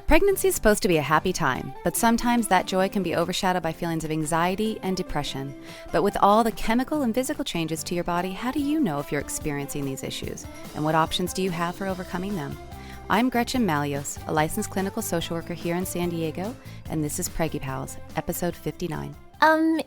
Pregnancy is supposed to be a happy time, but sometimes that joy can be overshadowed by feelings of anxiety and depression. But with all the chemical and physical changes to your body, how do you know if you're experiencing these issues? And what options do you have for overcoming them? I'm Gretchen Malios, a licensed clinical social worker here in San Diego, and this is Preggy Pals, episode 59.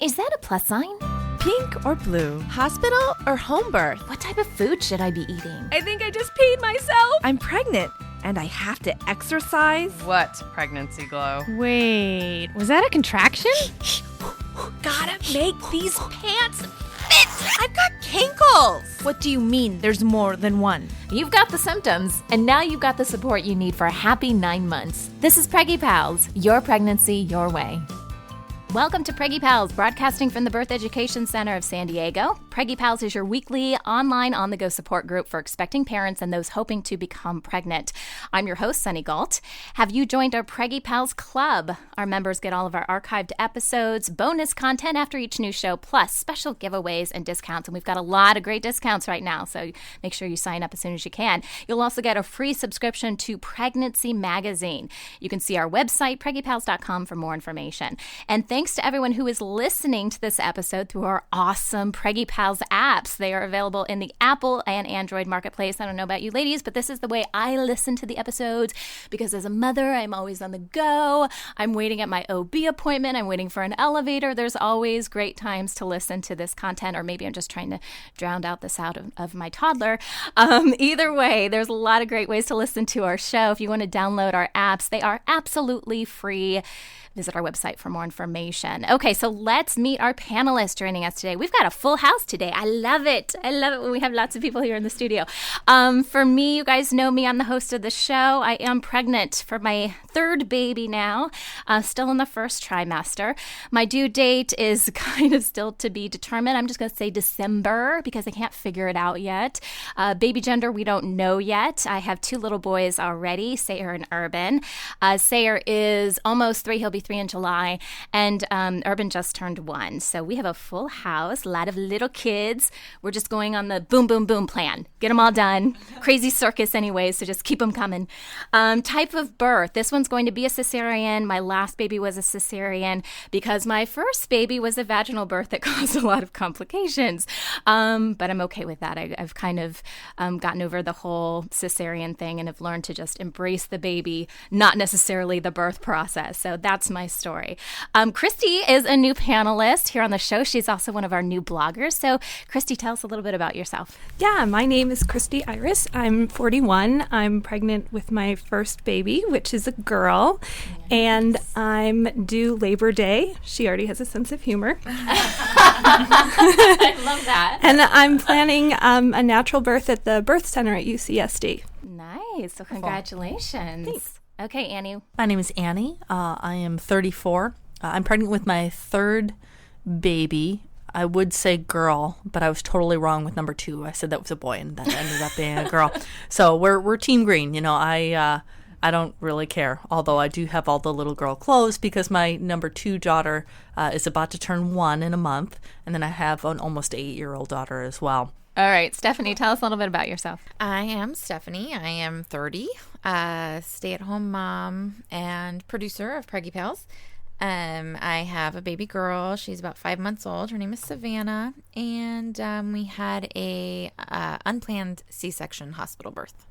Is that a plus sign? Pink or blue? Hospital or home birth? What type of food should I be eating? I think I just peed myself. I'm pregnant, and I have to exercise. What pregnancy glow? Wait, was that a contraction? Gotta make these pants fit. I've got kinkles. What do you mean there's more than one? You've got the symptoms, and now you've got the support you need for a happy 9 months. This is Preggy Pals, your pregnancy, your way. Welcome to Preggy Pals, broadcasting from the Birth Education Center of San Diego. Preggy Pals is your weekly online on-the-go support group for expecting parents and those hoping to become pregnant. I'm your host, Sunny Galt. Have you joined our Preggy Pals Club? Our members get all of our archived episodes, bonus content after each new show, plus special giveaways and discounts. And we've got a lot of great discounts right now, so make sure you sign up as soon as you can. You'll also get a free subscription to Pregnancy Magazine. You can see our website, preggypals.com, for more information. And thanks to everyone who is listening to this episode through our awesome Preggy Pals apps. They are available in the Apple and Android marketplace. I don't know about you ladies, but this is the way I listen to the episodes because as a mother, I'm always on the go. I'm waiting at my OB appointment. I'm waiting for an elevator. There's always great times to listen to this content, or maybe I'm just trying to drown out the sound of my toddler. Either way, there's a lot of great ways to listen to our show. If you want to download our apps, they are absolutely free. Visit our website for more information. Okay, so let's meet our panelists joining us today. We've got a full house today. I love it. I love it when we have lots of people here in the studio. For me, you guys know me. I'm the host of the show. I am pregnant for my third baby now, still in the first trimester. My due date is kind of still to be determined. I'm just going to say December because I can't figure it out yet. Baby gender, we don't know yet. I have 2 little boys already, Sayer and Urban. Sayer is almost 3. He'll be 3 in July, and Urban just turned 1. So we have a full house, a lot of little kids. We're just going on the boom, boom, boom plan. Get them all done. Crazy circus anyways, so just keep them coming. Type of birth. This one's going to be a cesarean. My last baby was a cesarean because my first baby was a vaginal birth that caused a lot of complications. But I'm okay with that. I've kind of gotten over the whole cesarean thing and have learned to just embrace the baby, not necessarily the birth process. So that's my story. Christy is a new panelist here on the show. She's also one of our new bloggers. So Christy, tell us a little bit about yourself. Yeah, my name is Christy Iris. I'm 41. I'm pregnant with my first baby, which is a girl, and I'm due Labor Day. She already has a sense of humor. I love that. And I'm planning a natural birth at the birth center at UCSD. Nice. So congratulations. Thanks. Okay, Annie. My name is Annie. I am 34. I'm pregnant with my third baby. I would say girl, but I was totally wrong with number 2. I said that was a boy, and that ended up being a girl. So we're team green. You know, I don't really care, although I do have all the little girl clothes because my number 2 daughter is about to turn 1 in a month, and then I have an almost 8-year-old daughter as well. All right, Stephanie, tell us a little bit about yourself. I am Stephanie. I am 30, stay-at-home mom and producer of Preggy Pals. I have a baby girl. She's about 5 months old. Her name is Savannah, and we had a unplanned C-section hospital birth.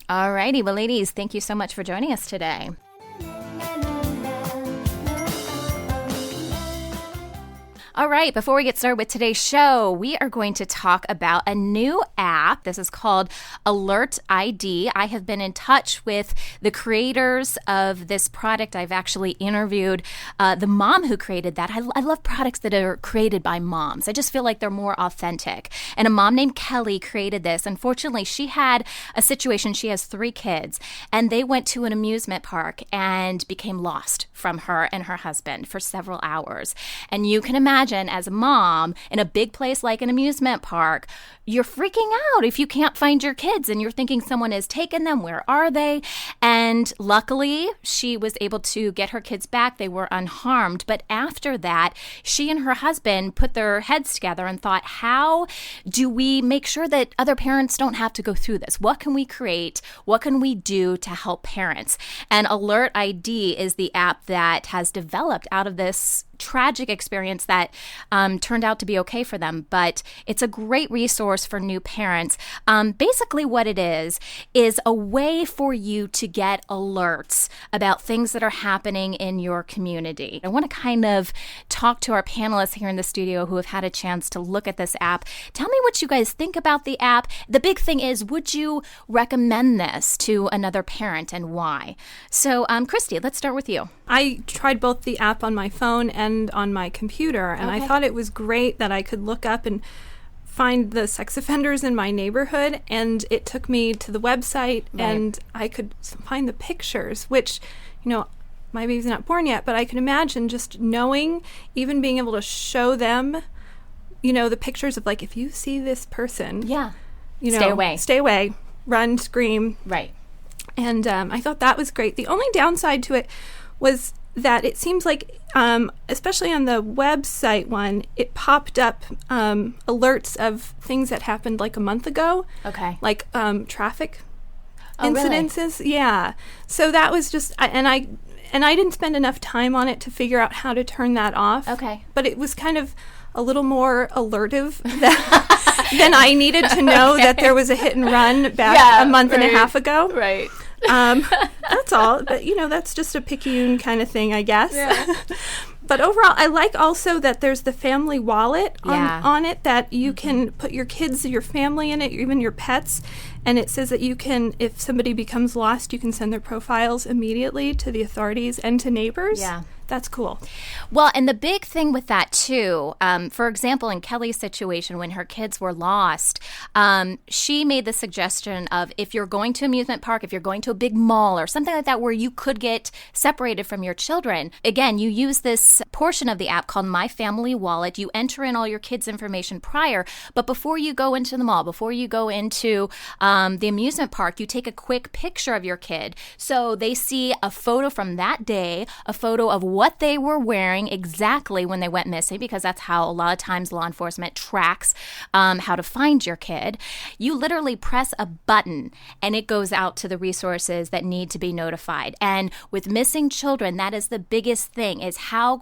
All righty. Well, ladies, thank you so much for joining us today. All right, before we get started with today's show, we are going to talk about a new app. This is called Alert ID. I have been in touch with the creators of this product. I've actually interviewed the mom who created that. I love products that are created by moms. I just feel like they're more authentic. And a mom named Kelly created this. Unfortunately, she had a situation. She has 3 kids, and they went to an amusement park and became lost from her and her husband for several hours. And you can imagine imagine as a mom in a big place like an amusement park, you're freaking out if you can't find your kids and you're thinking someone has taken them. Where are they? And luckily, she was able to get her kids back. They were unharmed. But after that, she and her husband put their heads together and thought, how do we make sure that other parents don't have to go through this? What can we create? What can we do to help parents? And Alert ID is the app that has developed out of this tragic experience that turned out to be okay for them. But it's a great resource for new parents. Basically what it is a way for you to get alerts about things that are happening in your community. I want to kind of talk to our panelists here in the studio who have had a chance to look at this app. Tell me what you guys think about the app. The big thing is, would you recommend this to another parent and why? So, Christy, let's start with you. I tried both the app on my phone and on my computer, and I thought it was great that I could look up and find the sex offenders in my neighborhood, and it took me to the website, and I could find the pictures, which, my baby's not born yet, but I can imagine just knowing, even being able to show them, the pictures of, like, if you see this person, stay away, run, scream. Right. And I thought that was great. The only downside to it was that it seems like, especially on the website one, it popped up alerts of things that happened like a month ago. Okay. Like traffic incidences. Really? Yeah. So that was just, and I didn't spend enough time on it to figure out how to turn that off. Okay. But it was kind of a little more alertive than I needed to know that there was a hit and run back a month and a half ago. Right. That's all. But, that's just a picayune kind of thing, I guess. Yeah. But overall, I like also that there's the family wallet on it, that you can put your kids, your family in it, even your pets. And it says that you can, if somebody becomes lost, you can send their profiles immediately to the authorities and to neighbors. Yeah. That's cool. Well, and the big thing with that, too, for example, in Kelly's situation, when her kids were lost, she made the suggestion of, if you're going to an amusement park, if you're going to a big mall or something like that where you could get separated from your children, again, you use this portion of the app called My Family Wallet. You enter in all your kids' information prior, but before you go into the mall, before you go into the amusement park, you take a quick picture of your kid. So they see a photo from that day, a photo of what they were wearing exactly when they went missing, because that's how a lot of times law enforcement tracks how to find your kid. You literally press a button and it goes out to the resources that need to be notified. And with missing children, that is the biggest thing, is how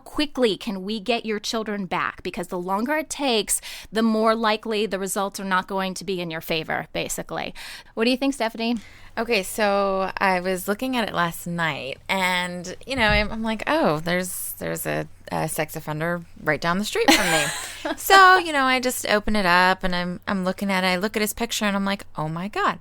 quickly can we get your children back? Because the longer it takes, the more likely the results are not going to be in your favor, basically. What do you think, Stephanie? Okay, so I was looking at it last night, and I'm like, oh, there's a sex offender right down the street from me. So I just open it up and I'm looking at it. I look at his picture and I'm like, oh my God,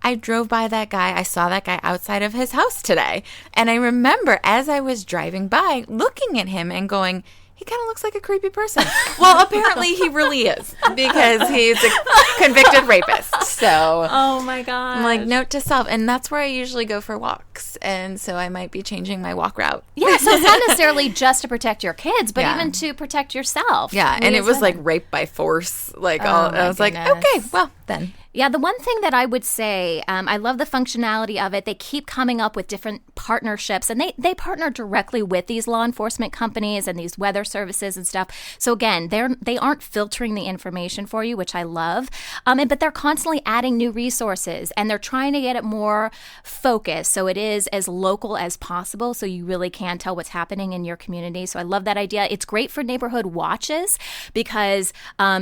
I drove by that guy. I saw that guy outside of his house today, and I remember as I was driving by looking at him and going, he kind of looks like a creepy person. Well, apparently he really is, because he's a convicted rapist. So, oh my God. I'm like, note to self. And that's where I usually go for walks. And so I might be changing my walk route. Yeah, so it's not necessarily just to protect your kids, but even to protect yourself. Yeah, and it was like rape by force. I was like, okay, well, then. Yeah, the one thing that I would say, I love the functionality of it. They keep coming up with different partnerships, and they partner directly with these law enforcement companies and these weather services and stuff. So again, they aren't filtering the information for you, which I love, but they're constantly adding new resources, and they're trying to get it more focused, so it is as local as possible, so you really can tell what's happening in your community. So I love that idea. It's great for neighborhood watches, because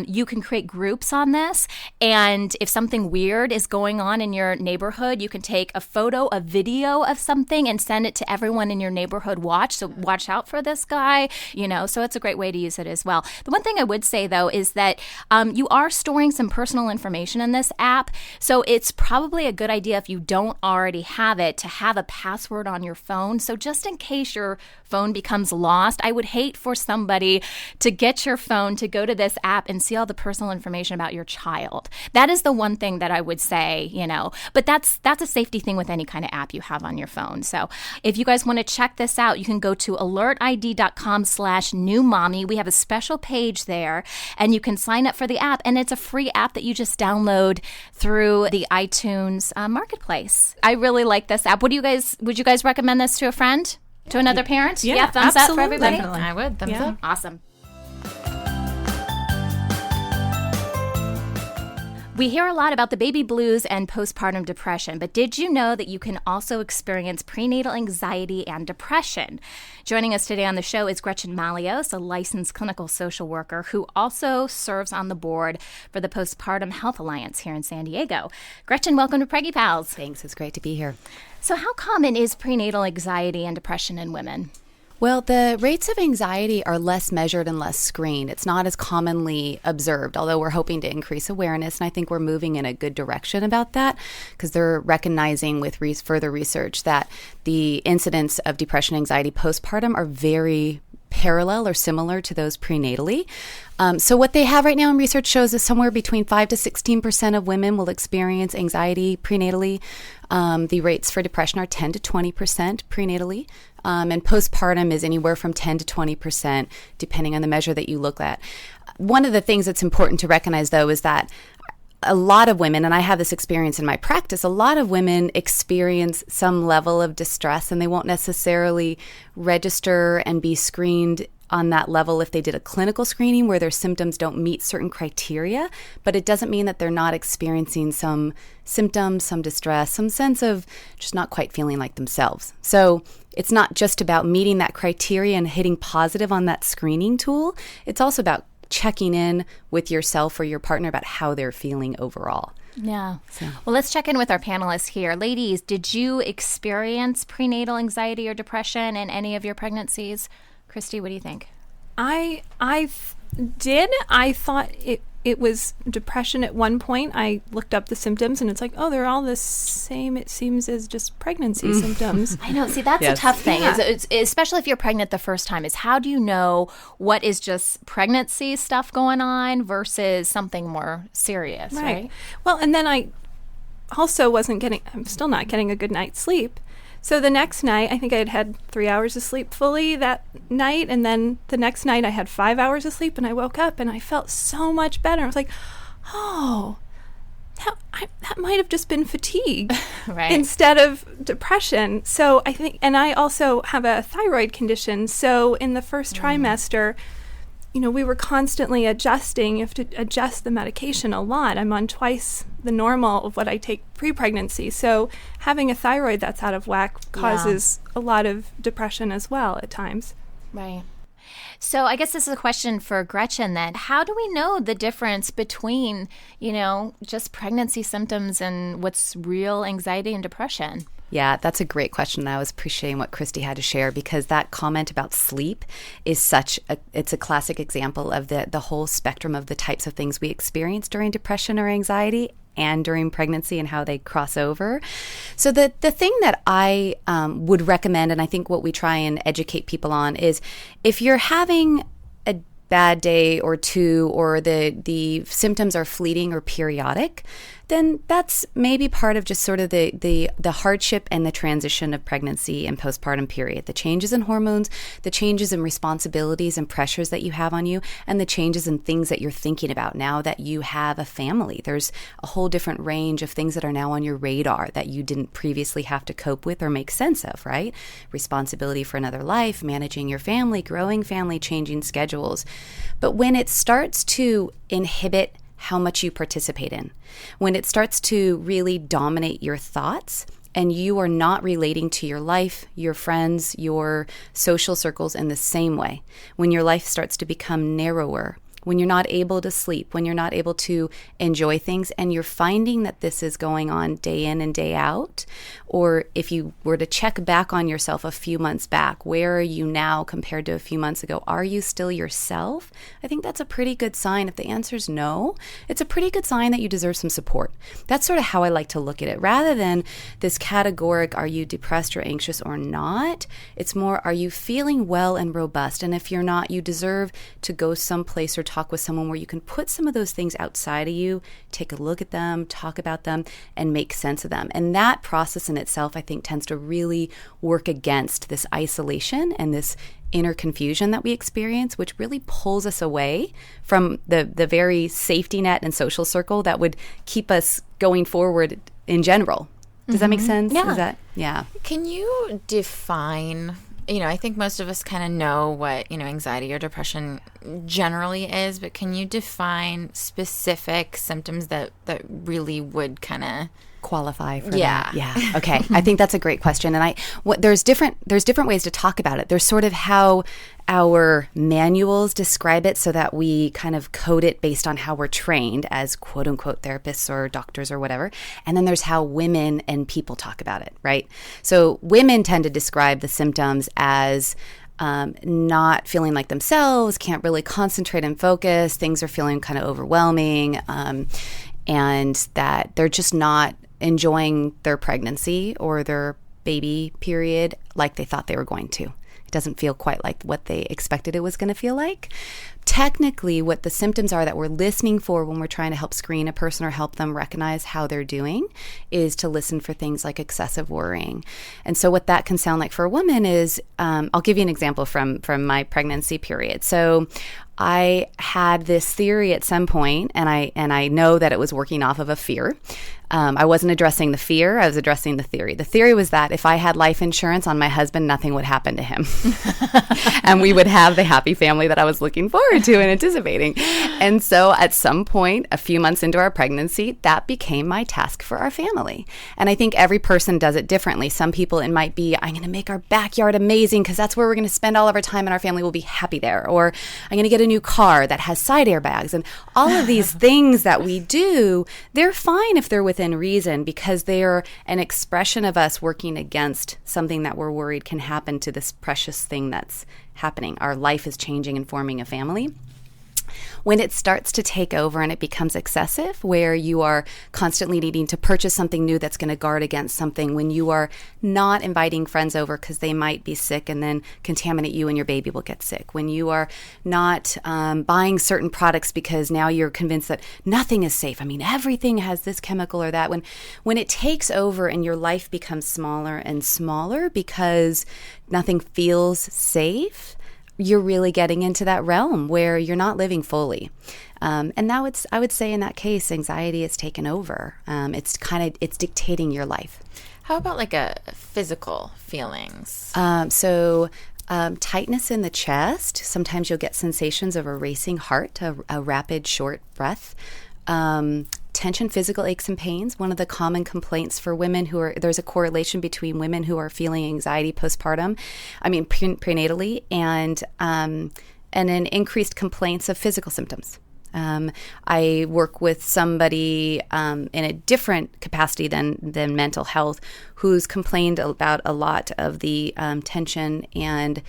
you can create groups on this, and if something weird is going on in your neighborhood, you can take a photo, a video of something, and send it to everyone in your neighborhood watch. So watch out for this guy, so it's a great way to use it as well. The one thing I would say, though, is that you are storing some personal information in this app. So it's probably a good idea, if you don't already have it, to have a password on your phone. So just in case your phone becomes lost, I would hate for somebody to get your phone, to go to this app and see all the personal information about your child. That is the one one thing that I would say, but that's a safety thing with any kind of app you have on your phone. So if you guys want to check this out, you can go to alertid.com/newmommy. We have a special page there, and you can sign up for the app, and it's a free app that you just download through the iTunes marketplace. I really like this app. Would you guys recommend this to a friend? To another parent? Yeah, thumbs up for everybody? definitely. I would. Thumbs up. Awesome. We hear a lot about the baby blues and postpartum depression, but did you know that you can also experience prenatal anxiety and depression? Joining us today on the show is Gretchen Malios, a licensed clinical social worker who also serves on the board for the Postpartum Health Alliance here in San Diego. Gretchen, welcome to Preggy Pals. Thanks. It's great to be here. So how common is prenatal anxiety and depression in women? Well, the rates of anxiety are less measured and less screened. It's not as commonly observed, although we're hoping to increase awareness, and I think we're moving in a good direction about that because they're recognizing with further research that the incidence of depression and anxiety postpartum are very parallel or similar to those prenatally. So what they have right now in research shows is somewhere between 5 to 16% of women will experience anxiety prenatally. The rates for depression are 10 to 20% prenatally. And postpartum is anywhere from 10 to 20%, depending on the measure that you look at. One of the things that's important to recognize, though, is that a lot of women, and I have this experience in my practice, a lot of women experience some level of distress, and they won't necessarily register and be screened on that level if they did a clinical screening where their symptoms don't meet certain criteria, but it doesn't mean that they're not experiencing some symptoms, some distress, some sense of just not quite feeling like themselves. So it's not just about meeting that criteria and hitting positive on that screening tool. It's also about checking in with yourself or your partner about how they're feeling overall. Yeah. Well, let's check in with our panelists here. Ladies, did you experience prenatal anxiety or depression in any of your pregnancies? Christy, what do you think? I did. I thought it was depression at one point. I looked up the symptoms, and it's like, oh, they're all the same, it seems, as just pregnancy symptoms. I know. See, that's a tough thing, it's, especially if you're pregnant the first time, is how do you know what is just pregnancy stuff going on versus something more serious, right? Well, and then I also I'm still not getting a good night's sleep. So the next night, I think I had 3 hours of sleep fully that night. And then the next night I had 5 hours of sleep, and I woke up and I felt so much better. I was like, oh, that might have just been fatigue instead of depression. So I think, and I also have a thyroid condition. So in the first trimester, we were constantly adjusting. You have to adjust the medication a lot. I'm on twice the normal of what I take pre-pregnancy. So having a thyroid that's out of whack causes a lot of depression as well at times. Right. So I guess this is a question for Gretchen then. How do we know the difference between, just pregnancy symptoms and what's real anxiety and depression? Yeah, that's a great question. I was appreciating what Christy had to share because that comment about sleep is it's a classic example of the whole spectrum of the types of things we experience during depression or anxiety and during pregnancy and how they cross over. So the thing that I would recommend, and I think what we try and educate people on, is if you're having a bad day or two, or the symptoms are fleeting or periodic, then that's maybe part of just sort of the hardship and the transition of pregnancy and postpartum period. The changes in hormones, the changes in responsibilities and pressures that you have on you, and the changes in things that you're thinking about now that you have a family. There's a whole different range of things that are now on your radar that you didn't previously have to cope with or make sense of, right? Responsibility for another life, managing your family, growing family, changing schedules. But when it starts to inhibit how much you participate in, when it starts to really dominate your thoughts and you are not relating to your life, your friends, your social circles in the same way, when your life starts to become narrower, when you're not able to sleep, when you're not able to enjoy things, and you're finding that this is going on day in and day out, or if you were to check back on yourself a few months back, where are you now compared to a few months ago? Are you still yourself? I think that's a pretty good sign. If the answer is no, it's a pretty good sign that you deserve some support. That's sort of how I like to look at it. Rather than this categoric, are you depressed or anxious or not? It's more, are you feeling well and robust? And if you're not, you deserve to go someplace or talk with someone where you can put some of those things outside of you, take a look at them, talk about them, and make sense of them. And that process in itself, I think, tends to really work against this isolation and this inner confusion that we experience, which really pulls us away from the very safety net and social circle that would keep us going forward in general. Does that make sense? Yeah. Can you define, I think most of us kind of know what, anxiety or depression generally is, but can you define specific symptoms that really would kind of qualify for that? Yeah. Okay. I think that's a great question. And there's different ways to talk about it. There's sort of how our manuals describe it so that we kind of code it based on how we're trained as quote unquote therapists or doctors or whatever. And then there's how women and people talk about it, right? So women tend to describe the symptoms as not feeling like themselves, can't really concentrate and focus, things are feeling kind of overwhelming, and that they're just not enjoying their pregnancy or their baby period like they thought they were going to. It doesn't feel quite like what they expected it was going to feel like. Technically, what the symptoms are that we're listening for when we're trying to help screen a person or help them recognize how they're doing is to listen for things like excessive worrying. And so what that can sound like for a woman is, I'll give you an example from my pregnancy period. So I had this theory at some point, and I know that it was working off of a fear. I wasn't addressing the fear, I was addressing the theory. The theory was that if I had life insurance on my husband, nothing would happen to him. And we would have the happy family that I was looking forward to and anticipating. And so at some point, a few months into our pregnancy, that became my task for our family. And I think every person does it differently. Some people, it might be, I'm going to make our backyard amazing because that's where we're going to spend all of our time and our family will be happy there. Or I'm going to get a new car that has side airbags. And all of these things that we do, they're fine if they're within reason because they are an expression of us working against something that we're worried can happen to this precious thing that's happening. Our life is changing and forming a family. When it starts to take over and it becomes excessive, where you are constantly needing to purchase something new that's going to guard against something, when you are not inviting friends over because they might be sick and then contaminate you and your baby will get sick, when you are not buying certain products because now you're convinced that nothing is safe. I mean, everything has this chemical or that. When it takes over and your life becomes smaller and smaller because nothing feels safe, you're really getting into that realm where you're not living fully. And now I would say in that case, anxiety has taken over. It's dictating your life. How about like a physical feelings? Tightness in the chest. Sometimes you'll get sensations of a racing heart, a rapid, short breath. Tension, physical aches and pains. One of the common complaints for women there's a correlation between women who are feeling anxiety postpartum, prenatally, and an increased complaints of physical symptoms. I work with somebody in a different capacity than mental health who's complained about a lot of the tension and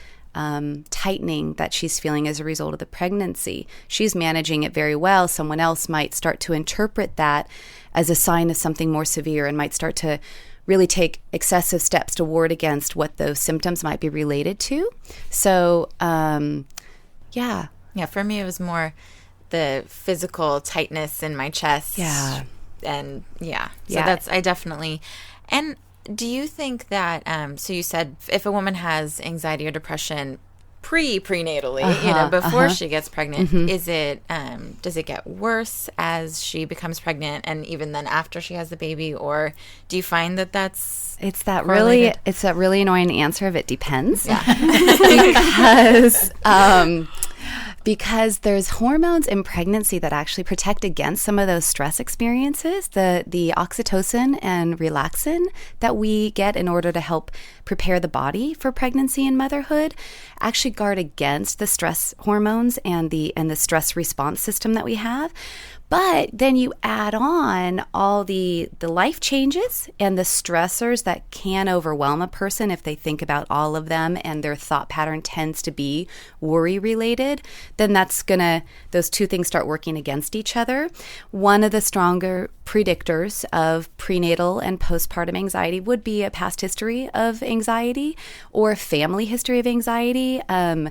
tightening that she's feeling as a result of the pregnancy. She's managing it very well. Someone else might start to interpret that as a sign of something more severe and might start to really take excessive steps to ward against what those symptoms might be related to. So, yeah. Yeah, for me, it was more the physical tightness in my chest. Yeah. And that's, I definitely, and do you think that, so you said if a woman has anxiety or depression prenatally, before she gets pregnant, is it, does it get worse as she becomes pregnant and even then after she has the baby, or do you find that that's It's that correlated? really annoying answer of it depends. Yeah. Because there's hormones in pregnancy that actually protect against some of those stress experiences. The oxytocin and relaxin that we get in order to help prepare the body for pregnancy and motherhood actually guard against the stress hormones and the stress response system that we have. But then you add on all the life changes and the stressors that can overwhelm a person if they think about all of them, and their thought pattern tends to be worry related, then those two things start working against each other. One of the stronger predictors of prenatal and postpartum anxiety would be a past history of anxiety or a family history of anxiety. I've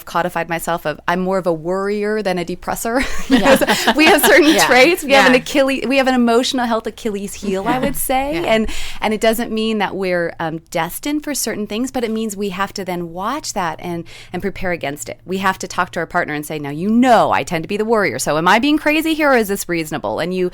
codified myself I'm more of a worrier than a depressor. Yeah. We have certain traits. We have an emotional health Achilles heel, I would say. Yeah. And it doesn't mean that we're destined for certain things, but it means we have to then watch that and prepare against it. We have to talk to our partner and say, now, I tend to be the worrier. So am I being crazy here, or is this reasonable? And you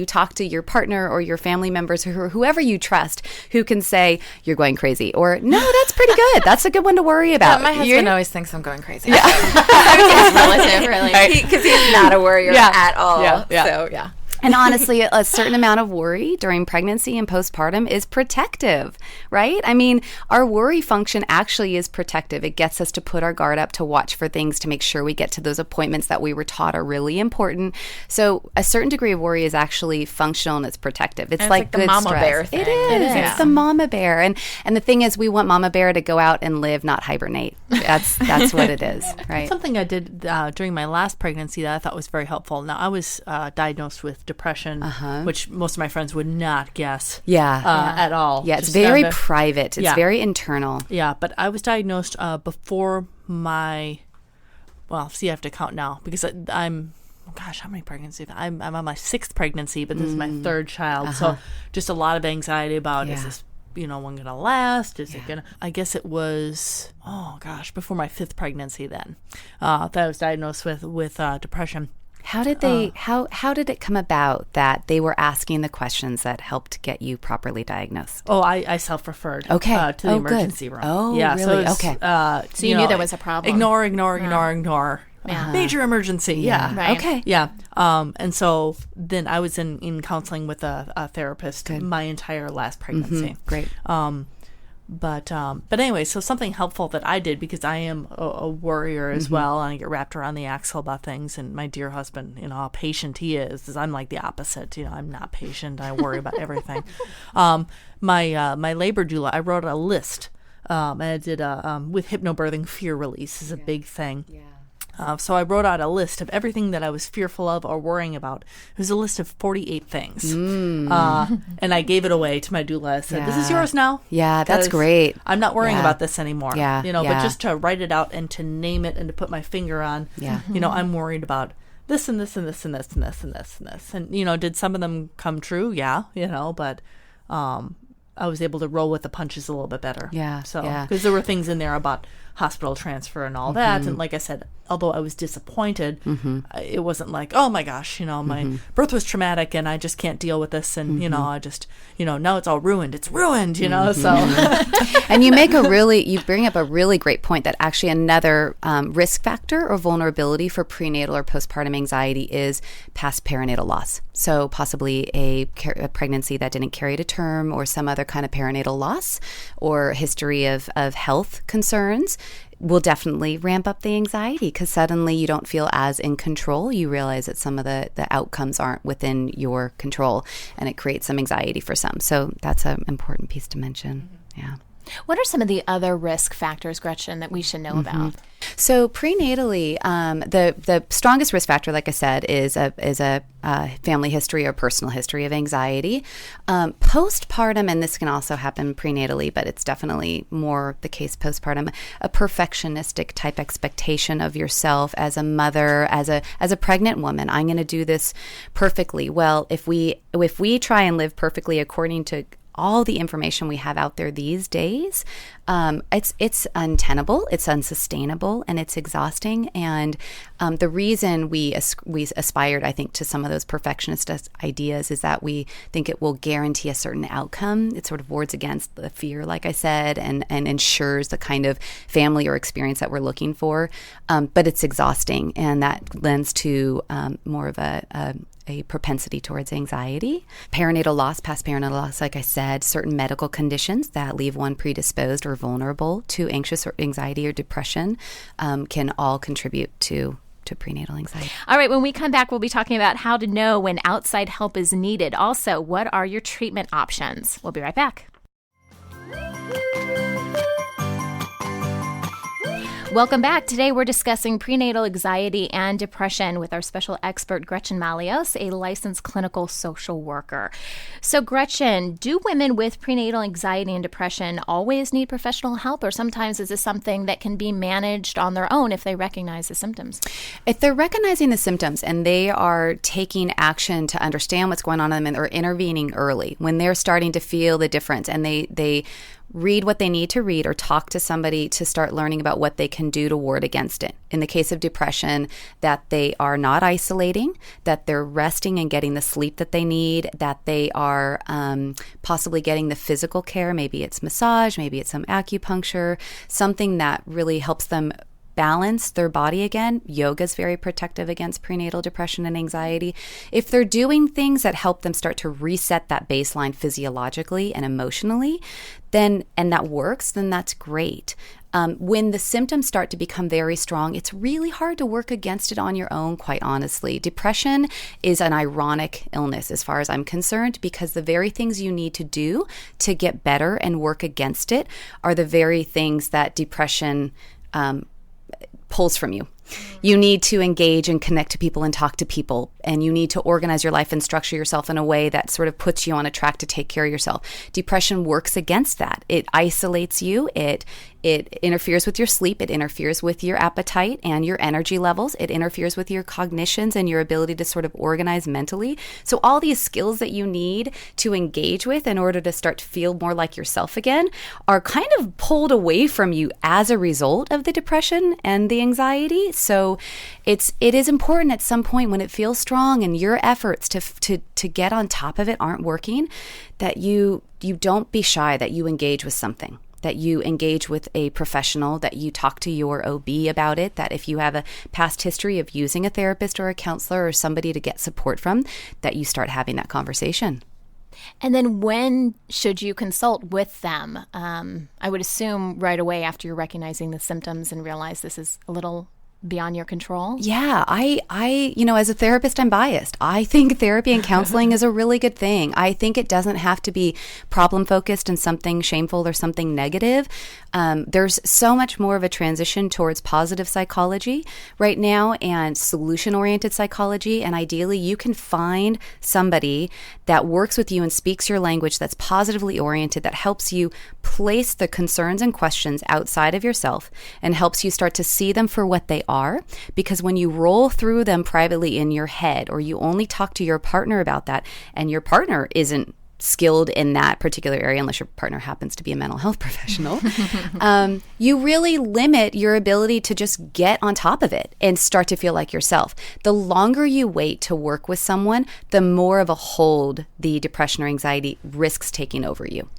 talk to your partner or your family members or whoever you trust who can say, you're going crazy, or no, that's pretty good. That's a good one to worry about. Yeah, my husband always thinks I'm going crazy. Yeah. It's relative, really. Because he's not a worrier at all. Yeah. So, yeah. And honestly, a certain amount of worry during pregnancy and postpartum is protective, right? I mean, our worry function actually is protective. It gets us to put our guard up, to watch for things, to make sure we get to those appointments that we were taught are really important. So a certain degree of worry is actually functional and it's protective. It's like the good mama stress. bear thing. It is. It's the mama bear. And the thing is, we want mama bear to go out and live, not hibernate. That's what it is, right? Something I did during my last pregnancy that I thought was very helpful. Now, I was diagnosed with depression, which most of my friends would not guess at all. Yeah, it's very private. It's very internal. Yeah, but I was diagnosed before my, I have to count now because I'm, how many pregnancies? I'm on my 6th pregnancy, but this is my 3rd child. So just a lot of anxiety about, is this, one going to last? Is it going to, I guess it was, before my 5th pregnancy then, that I was diagnosed with depression. How did how did it come about that they were asking the questions that helped get you properly diagnosed? Oh, I self-referred to the emergency room. Oh, yeah, really? So okay. So you knew there was a problem. Ignore. Major emergency. Yeah. Right. Okay. Yeah. And so then I was in counseling with a therapist my entire last pregnancy. Great. But anyway, so something helpful that I did, because I am a worrier as well, and I get wrapped around the axle about things, and my dear husband, how patient he is I'm like the opposite. I'm not patient. I worry about everything. My labor doula, I wrote a list, and I did with hypnobirthing, fear release is a big thing. Yeah. So I wrote out a list of everything that I was fearful of or worrying about. It was a list of 48 things. And I gave it away to my doula. I said, this is yours now. Yeah, that's great. I'm not worrying about this anymore. Yeah. But just to write it out and to name it and to put my finger on, I'm worried about this and this and this and this and this and this and this. And, did some of them come true? Yeah, but I was able to roll with the punches a little bit better. Yeah. So, because there were things in there about hospital transfer and all that. And like I said, although I was disappointed, it wasn't like, oh my gosh, my birth was traumatic and I just can't deal with this. And, I just, now it's all ruined. It's ruined, so. And you bring up a really great point that actually another risk factor or vulnerability for prenatal or postpartum anxiety is past perinatal loss. So possibly a pregnancy that didn't carry to term, or some other kind of perinatal loss, or history of health concerns will definitely ramp up the anxiety, because suddenly you don't feel as in control. You realize that some of the outcomes aren't within your control, and it creates some anxiety for some. So that's an important piece to mention. Yeah. What are some of the other risk factors, Gretchen, that we should know about? So prenatally, the strongest risk factor, like I said, is a family history or personal history of anxiety. Postpartum, and this can also happen prenatally, but it's definitely more the case postpartum, a perfectionistic type expectation of yourself as a mother, as a pregnant woman. I'm going to do this perfectly. Well, if we try and live perfectly according to all the information we have out there these days, it's untenable, it's unsustainable, and it's exhausting. And the reason we aspired, I think, to some of those perfectionist ideas is that we think it will guarantee a certain outcome. It sort of wards against the fear, like I said, and ensures the kind of family or experience that we're looking for. But it's exhausting, and that lends to more of a propensity towards anxiety. Perinatal loss, past perinatal loss, like I said, certain medical conditions that leave one predisposed or vulnerable to anxious or anxiety or depression can all contribute to to prenatal anxiety. All right, when we come back, we'll be talking about how to know when outside help is needed. Also, what are your treatment options? We'll be right back. Welcome back. Today we're discussing prenatal anxiety and depression with our special expert, Gretchen Malios, a licensed clinical social worker. So Gretchen, do women with prenatal anxiety and depression always need professional help, or sometimes is this something that can be managed on their own if they recognize the symptoms? If they're recognizing the symptoms and they are taking action to understand what's going on in them or intervening early, when they're starting to feel the difference and they read what they need to read or talk to somebody to start learning about what they can do to ward against it. In the case of depression, that they are not isolating, that they're resting and getting the sleep that they need, that they are possibly getting the physical care. Maybe it's massage, maybe it's some acupuncture, something that really helps them balance their body again. Yoga is very protective against prenatal depression and anxiety. If they're doing things that help them start to reset that baseline physiologically and emotionally, then and that works, then that's great. When the symptoms start to become very strong, it's really hard to work against it on your own, quite honestly. Depression is an ironic illness as far as I'm concerned, because the very things you need to do to get better and work against it are the very things that depression pulls from you. You need to engage and connect to people and talk to people, and you need to organize your life and structure yourself in a way that sort of puts you on a track to take care of yourself. Depression works against that. It isolates you. It interferes with your sleep. It interferes with your appetite and your energy levels. It interferes with your cognitions and your ability to sort of organize mentally. So all these skills that you need to engage with in order to start to feel more like yourself again are kind of pulled away from you as a result of the depression and the anxiety. So it is important at some point when it feels strong and your efforts to get on top of it aren't working, that you don't be shy, that you engage with something, that you engage with a professional, that you talk to your OB about it, that if you have a past history of using a therapist or a counselor or somebody to get support from, that you start having that conversation. And then when should you consult with them? I would assume right away after you're recognizing the symptoms and realize this is a little beyond your control? Yeah, I as a therapist, I'm biased. I think therapy and counseling is a really good thing. I think it doesn't have to be problem focused and something shameful or something negative. There's so much more of a transition towards positive psychology right now and solution-oriented psychology. And ideally, you can find somebody that works with you and speaks your language that's positively oriented, that helps you place the concerns and questions outside of yourself and helps you start to see them for what they are. Because when you roll through them privately in your head, or you only talk to your partner about that, and your partner isn't skilled in that particular area, unless your partner happens to be a mental health professional, you really limit your ability to just get on top of it and start to feel like yourself. The longer you wait to work with someone, the more of a hold the depression or anxiety risks taking over you.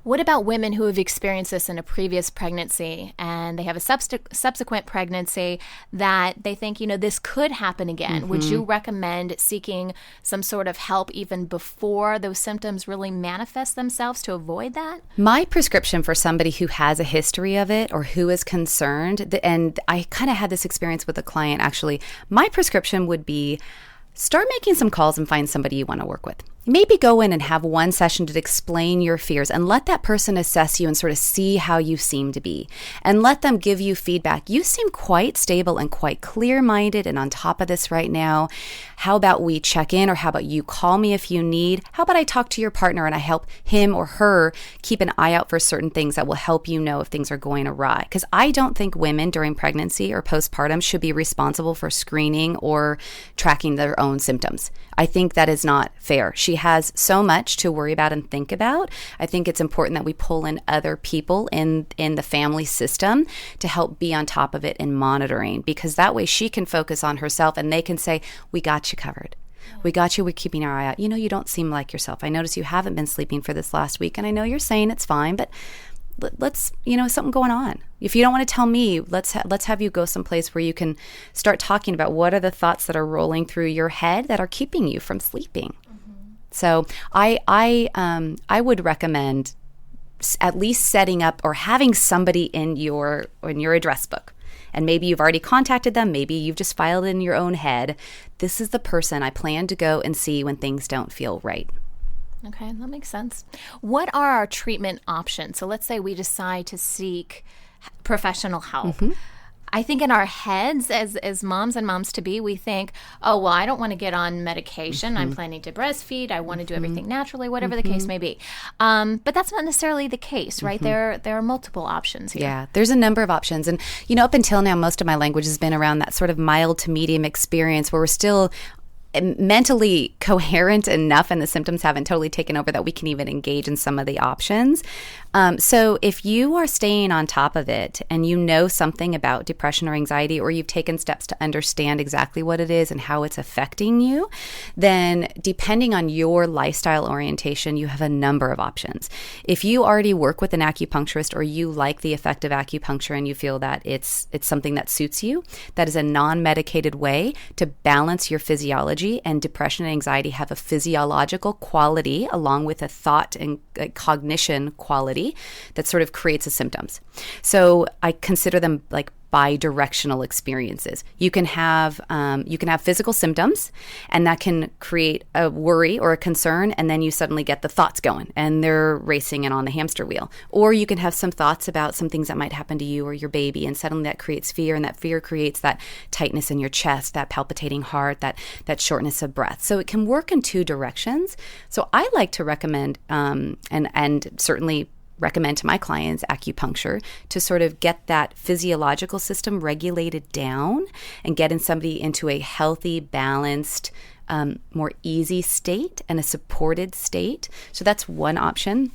What about women who have experienced this in a previous pregnancy and they have a subsequent pregnancy that they think, this could happen again? Mm-hmm. Would you recommend seeking some sort of help even before those symptoms really manifest themselves to avoid that? My prescription for somebody who has a history of it or who is concerned, and I kind of had this experience with a client actually, my prescription would be start making some calls and find somebody you want to work with. Maybe go in and have one session to explain your fears and let that person assess you and sort of see how you seem to be. And let them give you feedback. You seem quite stable and quite clear-minded and on top of this right now. How about we check in, or how about you call me if you need? How about I talk to your partner and I help him or her keep an eye out for certain things that will help you know if things are going awry? Because I don't think women during pregnancy or postpartum should be responsible for screening or tracking their own symptoms. I think that is not fair. She has so much to worry about and think about. I think it's important that we pull in other people in the family system to help be on top of it and monitoring, because that way she can focus on herself and they can say, we got you covered. We got you. We're keeping our eye out. You don't seem like yourself. I notice you haven't been sleeping for this last week, and I know you're saying it's fine, but let's, something going on. If you don't want to tell me, let's have you go someplace where you can start talking about what are the thoughts that are rolling through your head that are keeping you from sleeping. Mm-hmm. So I would recommend at least setting up or having somebody in your address book and maybe you've already contacted them, maybe you've just filed in your own head, this is the person I plan to go and see when things don't feel right. Okay, that makes sense. What are our treatment options? So let's say we decide to seek professional help. I think in our heads as moms and moms-to-be, we think, oh, well, I don't want to get on medication. I'm planning to breastfeed. I want to do everything naturally, whatever the case may be. But that's not necessarily the case, right? There are multiple options here. Yeah, there's a number of options. And, up until now, most of my language has been around that sort of mild to medium experience where we're still mentally coherent enough and the symptoms haven't totally taken over that we can even engage in some of the options. So if you are staying on top of it and you know something about depression or anxiety, or you've taken steps to understand exactly what it is and how it's affecting you, then depending on your lifestyle orientation, you have a number of options. If you already work with an acupuncturist or you like the effect of acupuncture and you feel that it's something that suits you, that is a non-medicated way to balance your physiology. And depression and anxiety have a physiological quality along with a thought and cognition quality that sort of creates the symptoms. So I consider them like bi-directional experiences. You can have physical symptoms, and that can create a worry or a concern, and then you suddenly get the thoughts going and they're racing and on the hamster wheel. Or you can have some thoughts about some things that might happen to you or your baby, and suddenly that creates fear, and that fear creates that tightness in your chest, that palpitating heart, that shortness of breath. So it can work in two directions. So I like to recommend and certainly recommend to my clients acupuncture to sort of get that physiological system regulated down and getting somebody into a healthy, balanced, more easy state and a supported state. So that's one option.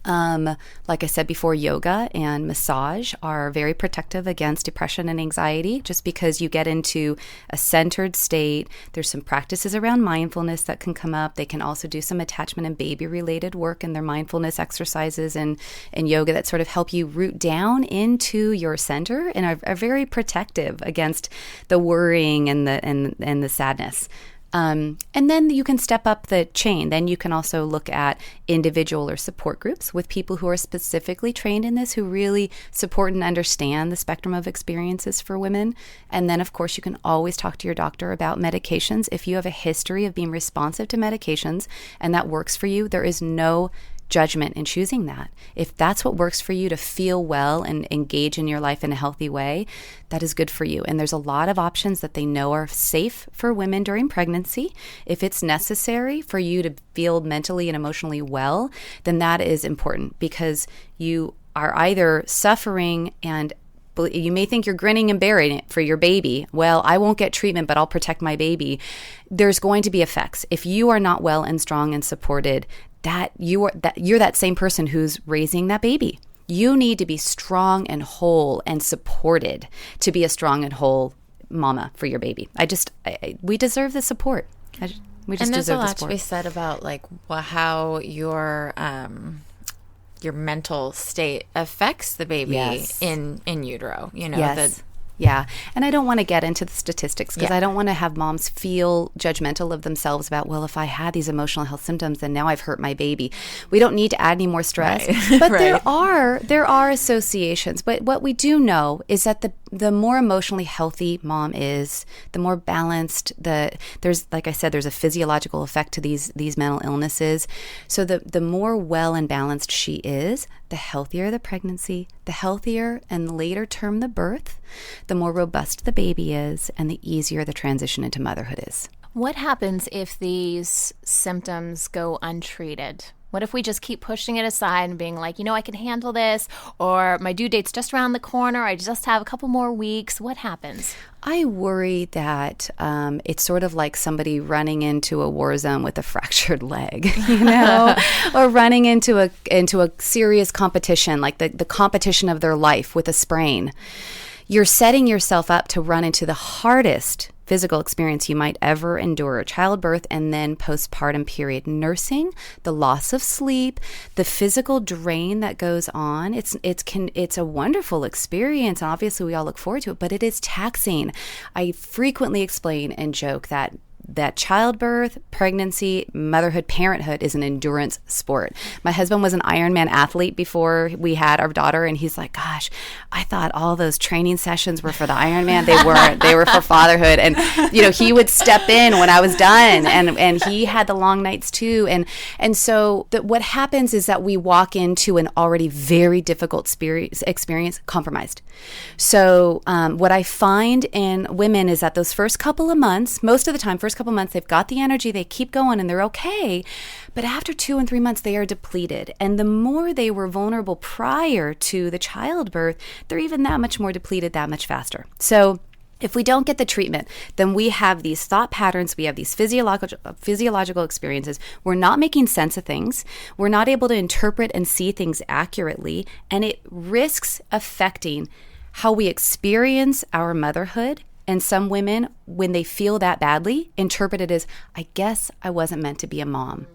Like I said before, yoga and massage are very protective against depression and anxiety, just because you get into a centered state. There's some practices around mindfulness that can come up. They can also do some attachment and baby related work in their mindfulness exercises and yoga that sort of help you root down into your center and are very protective against the worrying and the sadness. And then you can step up the chain. Then you can also look at individual or support groups with people who are specifically trained in this, who really support and understand the spectrum of experiences for women. And then, of course, you can always talk to your doctor about medications. If you have a history of being responsive to medications and that works for you, there is no judgment in choosing that. If that's what works for you to feel well and engage in your life in a healthy way, that is good for you. And there's a lot of options that they know are safe for women during pregnancy. If it's necessary for you to feel mentally and emotionally well, then that is important, because you are either suffering and you may think you're grinning and bearing it for your baby. Well, I won't get treatment, but I'll protect my baby. There's going to be effects. If you are not well and strong and supported, you're that same person who's raising that baby. You need to be strong and whole and supported to be a strong and whole mama for your baby. We deserve the support. We just and there's deserve a lot the support. to be said about how your mental state affects the baby in utero. Yes. Yeah. And I don't want to get into the statistics, because I don't want to have moms feel judgmental of themselves about, well, if I had these emotional health symptoms, then now I've hurt my baby. We don't need to add any more stress. Right. But there are associations. But what we do know is that the more emotionally healthy mom is, the more balanced, there's, like I said, there's a physiological effect to these mental illnesses. So the more well and balanced she is, the healthier the pregnancy, the healthier and later term the birth, the more robust the baby is, and the easier the transition into motherhood is. What happens if these symptoms go untreated? What if we just keep pushing it aside and being like, I can handle this, or my due date's just around the corner, I just have a couple more weeks? What happens? I worry that it's sort of like somebody running into a war zone with a fractured leg, or running into a serious competition, like the competition of their life with a sprain. You're setting yourself up to run into the hardest physical experience you might ever endure: childbirth and then postpartum period. Nursing, the loss of sleep, the physical drain that goes on. It's a wonderful experience, and obviously we all look forward to it, but it is taxing. I frequently explain and joke that that childbirth, pregnancy, motherhood, parenthood is an endurance sport. My husband was an Ironman athlete before we had our daughter, and he's like, gosh, I thought all those training sessions were for the Ironman. They weren't. They were for fatherhood. And, he would step in when I was done, and he had the long nights too. And so what happens is that we walk into an already very difficult experience compromised. So what I find in women is that those first couple of months, most of the time, first couple of months, they've got the energy, they keep going, and they're okay. But after 2 and 3 months, they are depleted. And the more they were vulnerable prior to the childbirth, they're even that much more depleted that much faster. So if we don't get the treatment, then we have these thought patterns, we have these physiological experiences. We're not making sense of things. We're not able to interpret and see things accurately, and it risks affecting how we experience our motherhood. And some women, when they feel that badly, interpret it as, I guess I wasn't meant to be a mom.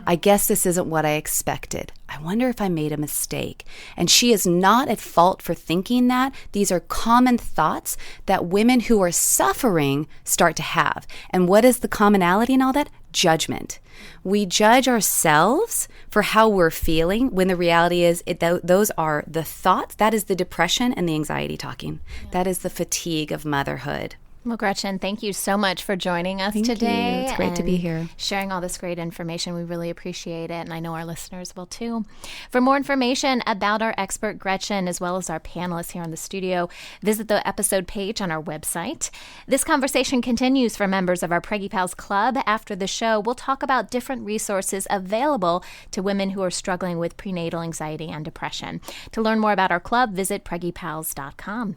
I guess this isn't what I expected. I wonder if I made a mistake. And she is not at fault for thinking that. These are common thoughts that women who are suffering start to have. And what is the commonality in all that? Judgment. We judge ourselves for how we're feeling when the reality is those are the thoughts. That is the depression and the anxiety talking. That is the fatigue of motherhood. Well, Gretchen, thank you so much for joining us Thank today. you. It's great to be here. Sharing all this great information. We really appreciate it, and I know our listeners will too. For more information about our expert Gretchen, as well as our panelists here in the studio, visit the episode page on our website. This conversation continues for members of our Preggy Pals Club. After the show, we'll talk about different resources available to women who are struggling with prenatal anxiety and depression. To learn more about our club, visit preggypals.com.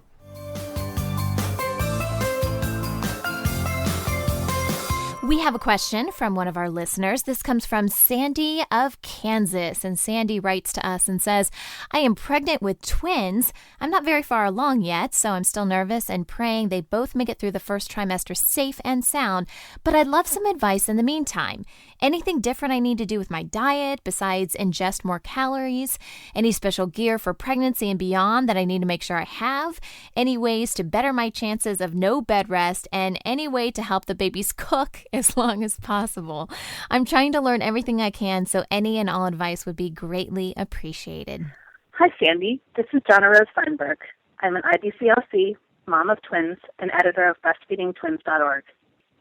We have a question from one of our listeners. This comes from Sandy of Kansas. And Sandy writes to us and says, I am pregnant with twins. I'm not very far along yet, so I'm still nervous and praying they both make it through the first trimester safe and sound. But I'd love some advice in the meantime. Anything different I need to do with my diet besides ingest more calories? Any special gear for pregnancy and beyond that I need to make sure I have? Any ways to better my chances of no bed rest? And any way to help the babies cook as long as possible? I'm trying to learn everything I can, so any and all advice would be greatly appreciated. Hi, Sandy. This is Donna Rose Feinberg. I'm an IBCLC, mom of twins, and editor of breastfeedingtwins.org.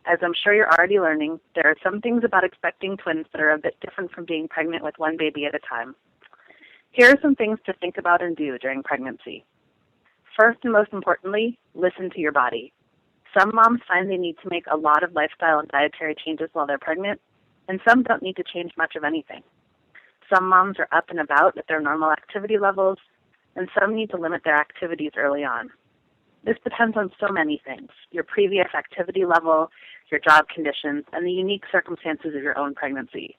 As I'm sure you're already learning, there are some things about expecting twins that are a bit different from being pregnant with one baby at a time. Here are some things to think about and do during pregnancy. First and most importantly, listen to your body. Some moms find they need to make a lot of lifestyle and dietary changes while they're pregnant, and some don't need to change much of anything. Some moms are up and about at their normal activity levels, and some need to limit their activities early on. This depends on so many things: your previous activity level, your job conditions, and the unique circumstances of your own pregnancy.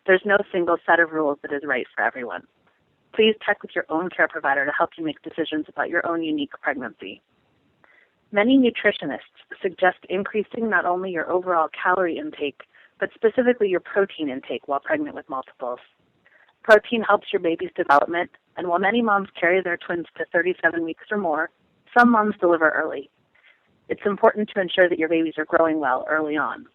There's no single set of rules that is right for everyone. Please check with your own care provider to help you make decisions about your own unique pregnancy. Many nutritionists suggest increasing not only your overall calorie intake, but specifically your protein intake while pregnant with multiples. Protein helps your baby's development, and while many moms carry their twins to 37 weeks or more, some moms deliver early. It's important to ensure that your babies are growing well early on.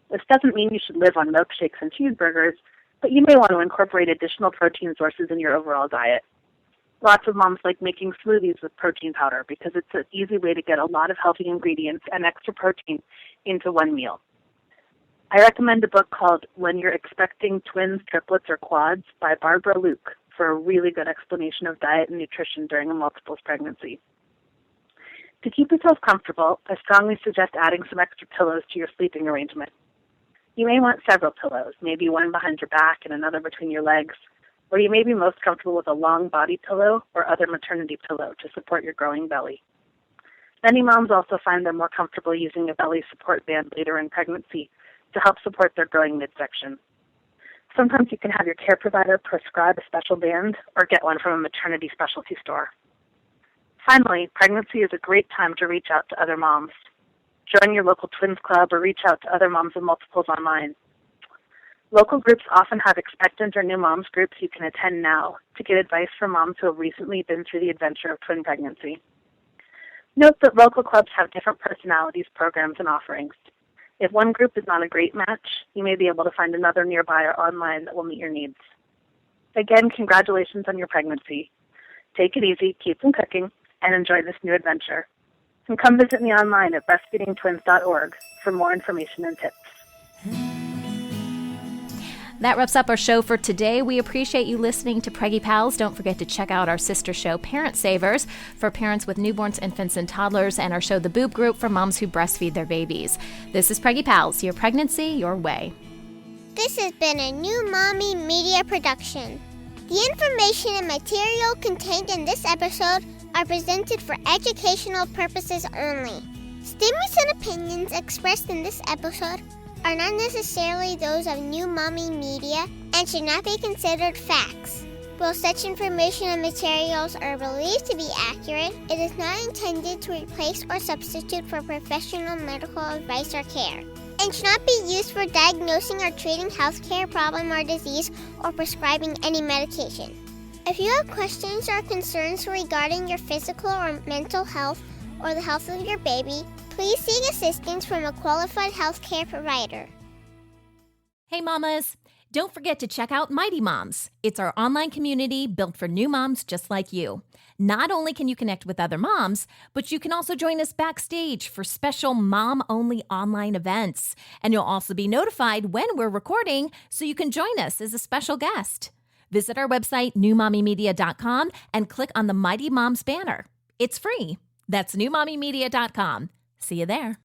This doesn't mean you should live on milkshakes and cheeseburgers, but you may want to incorporate additional protein sources in your overall diet. Lots of moms like making smoothies with protein powder because it's an easy way to get a lot of healthy ingredients and extra protein into one meal. I recommend a book called When You're Expecting Twins, Triplets, or Quads by Barbara Luke for a really good explanation of diet and nutrition during a multiples pregnancy. To keep yourself comfortable, I strongly suggest adding some extra pillows to your sleeping arrangement. You may want several pillows, maybe one behind your back and another between your legs, or you may be most comfortable with a long body pillow or other maternity pillow to support your growing belly. Many moms also find they're more comfortable using a belly support band later in pregnancy to help support their growing midsection. Sometimes you can have your care provider prescribe a special band or get one from a maternity specialty store. Finally, pregnancy is a great time to reach out to other moms. Join your local twins club or reach out to other moms of multiples online. Local groups often have expectant or new moms groups you can attend now to get advice from moms who have recently been through the adventure of twin pregnancy. Note that local clubs have different personalities, programs, and offerings. If one group is not a great match, you may be able to find another nearby or online that will meet your needs. Again, congratulations on your pregnancy. Take it easy, keep them cooking, and enjoy this new adventure. And come visit me online at breastfeedingtwins.org for more information and tips. That wraps up our show for today. We appreciate you listening to Preggy Pals. Don't forget to check out our sister show, Parent Savers, for parents with newborns, infants, and toddlers, and our show, The Boob Group, for moms who breastfeed their babies. This is Preggy Pals, your pregnancy, your way. This has been a New Mommy Media production. The information and material contained in this episode are presented for educational purposes only. Statements and opinions expressed in this episode are not necessarily those of New Mommy Media and should not be considered facts. While such information and materials are believed to be accurate, it is not intended to replace or substitute for professional medical advice or care, and should not be used for diagnosing or treating healthcare problem or disease or prescribing any medication. If you have questions or concerns regarding your physical or mental health or the health of your baby, please seek assistance from a qualified healthcare provider. Hey mamas, don't forget to check out Mighty Moms. It's our online community built for new moms just like you. Not only can you connect with other moms, but you can also join us backstage for special mom-only online events. And you'll also be notified when we're recording so you can join us as a special guest. Visit our website, newmommymedia.com, and click on the Mighty Moms banner. It's free. That's newmommymedia.com. See you there.